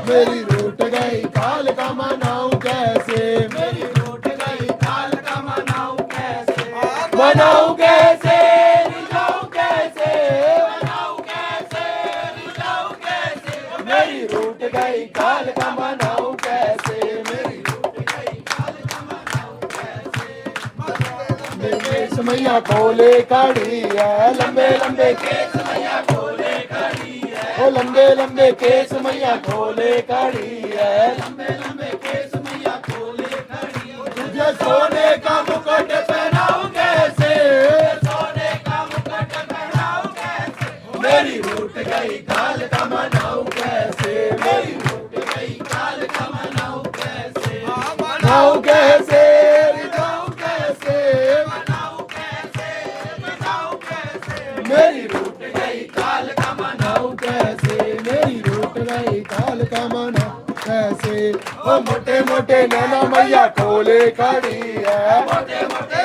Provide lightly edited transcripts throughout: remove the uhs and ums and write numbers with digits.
मेरी रूठ गई काल का मनाऊं कैसे, मेरी रूठ गई काल का मनाऊं कैसे, मनाऊं कैसे रिझाऊं कैसे, मनाऊं कैसे रिझाऊं कैसे, मेरी रूठ गई काल का मनाऊं कैसे, मेरी रूठ गई काल का मनाऊं कैसे। केस मैया खोले खड़ी है, लंबे लंबे केस मैया खोले खड़ी है, ओ लंबे लंबे केस मैया खोले खड़ी है, लंबे लंबे केस मैया खोले खड़ी है। तुझे सोने का मुकुट पहनाऊं कैसे, सोने का मुकुट पहनाऊं कैसे, मेरी रूठ गई काल का मनाऊं कैसे, मेरी रूठ गई काल का मनाऊं कैसे, मनाऊं कैसे रिझाऊं कैसे, मनाऊं कैसे मनाऊं कैसे, मेरी रूठ गई काल का मनाऊं कैसे, मेरी रूठ गई काल का मनाऊं कैसे, ओ मोटे मोटे नैना मैया खोले खड़ी है, मोटे मोटे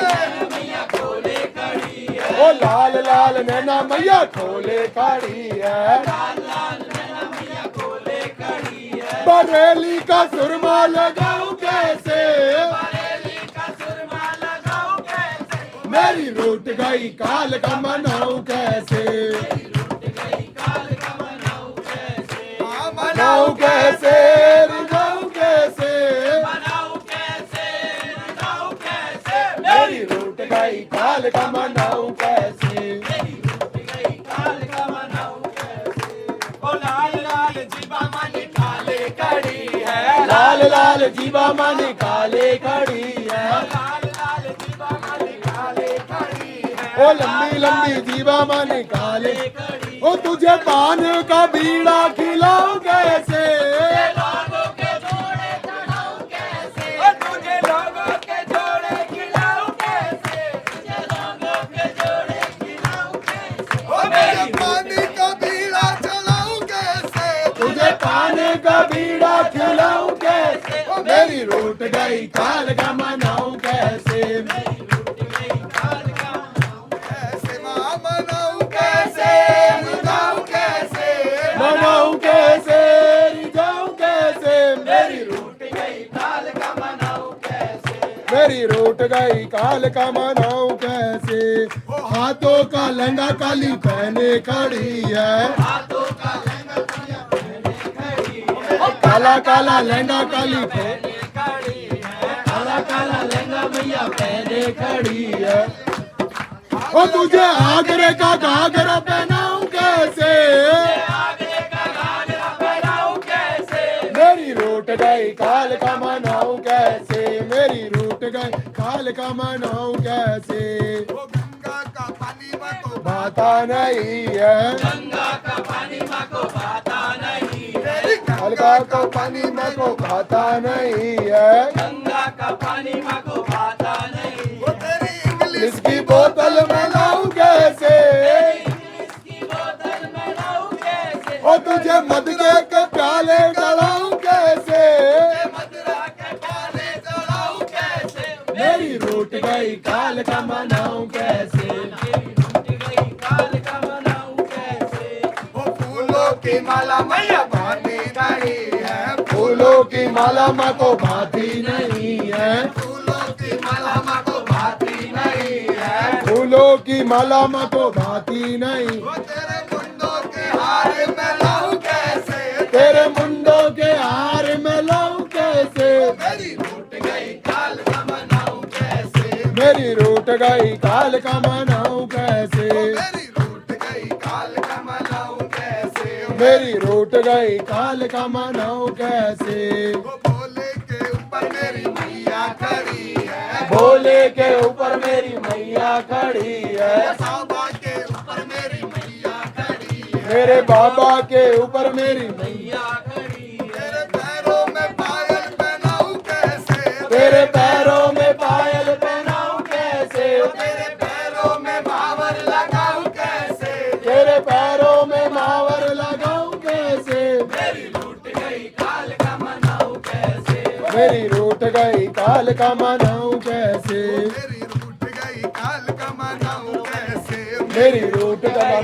मैया खोले खड़ी है, ओ लाल लाल नैना मैया खोले खड़ी है, लाल लाल नैना मैया खोले खड़ी है। बरेली का सुरमा लगाऊं कैसे, बरेली का सुरमा लगाऊं कैसे, मेरी रूठ गई काल का मनाऊं कैसे, रूठ गई काल का मनाऊं कैसे, मनाऊं कैसे रिझाऊं कैसे, मनाऊं कैसे रिझाऊं कैसे, मेरी रूठ गई काल का मनाऊं कैसे, रूठ गई काल का मनाऊं कैसे। ओ लाल लाल जीवा मन काले खड़ी है, लाल लाल जीवा माने काले खड़ी है, लाल लाल जीवा मन काले खड़ी है, ओ लंबी लंबी जीवा माने काले, खड़ी ओ तुझे पान का बीड़ा खिलाऊं कैसे, लोगों के जोड़े चढ़ाऊं कैसे, ओ तुझे लोगों के जोड़े खिलाऊं कैसे, तुझे लोगों के जोड़े खिलाऊं कैसे, ओ मेरी पानी का बीड़ा चलाऊं कैसे, तुझे पान का बीड़ा खिलाऊं कैसे, मेरी रूठ गई काल का मनाऊं कैसे, रूठ गई काल का मनाऊं ऐसे मां मनाऊं कैसे, मनाऊं कैसे, मनाऊं कैसे रिझाऊं कैसे, मेरी रूठ गई काल का मनाऊं कैसे, मेरी रूठ गई काल का मनाऊं कैसे, हाथों का लहंगा काली पहने खड़ी है, हाथों का लहंगा काला पहने खड़ी है, काला काला लहंगा काली पहने, खड़ी है, काला काला लहंगा मैया पहने खड़ी है, ओ तुझे आगरे का घाघरा पहनाऊं कैसे, आगे का घाघरा पहनाऊं कैसे, मेरी रूठ गई काल का मनाऊं कैसे, मेरी रूठ गई काल का मनाऊं कैसे, वो गंगा का पानी में तो भाता नहीं है, गंगा का पानी माँ को भाता नहीं है, हल्का का पानी में को भाता नहीं है, गंगा का पानी माँ को भाता नहीं, वो तेरी इंग्लिश इसकी बोतल में लाऊं कैसे, इंग्लिश की बोतल में लाऊं कैसे, ओ तुझे मद के प्याले चढ़ाऊं कैसे, मदरा के प्याले चढ़ाऊं कैसे, मेरी रूठ गई काल का मनाऊं कैसे, रूठ गई काल का मनाऊं कैसे, वो फूलों की माला मैया बांधी नहीं है, फूलों की माला माँ को भाती नहीं है, फूलों की माला माँ को भाती नहीं है, फूलों की माला माँ को भाती नहीं, वो तेरे मुंडों के हार में लाऊं कैसे, तेरे मुंडों के हार में लाऊं कैसे, मेरी रूठ गई काल का मनाऊं कैसे, मेरी रूठ गई काल का मनाऊं कैसे, मेरी रूठ गई काल का मनाऊं कैसे, मेरी रूठ गई काल का मनाऊं कैसे, वो भोले के ऊपर मेरी मैया खड़ी है, भोले के ऊपर मेरी मैया खड़ी है, बाबा के ऊपर मेरी मैया खड़ी है, मेरे बाबा के ऊपर मेरी मैया, या खड़ी है, तेरे पैरों में पायल पहनाऊं कैसे, तेरे पैरों में पायल पहनाऊं कैसे, तेरे पैरों में भावर लगाऊं कैसे, तेरे पैरों में मावर लगाऊं कैसे, मेरी रूठ गई काल का मनाऊं कैसे, मेरी रूठ गई काल का मनाऊं कैसे, मेरी रूठ गई काल का मनाऊं कैसे, मेरी रूठ गई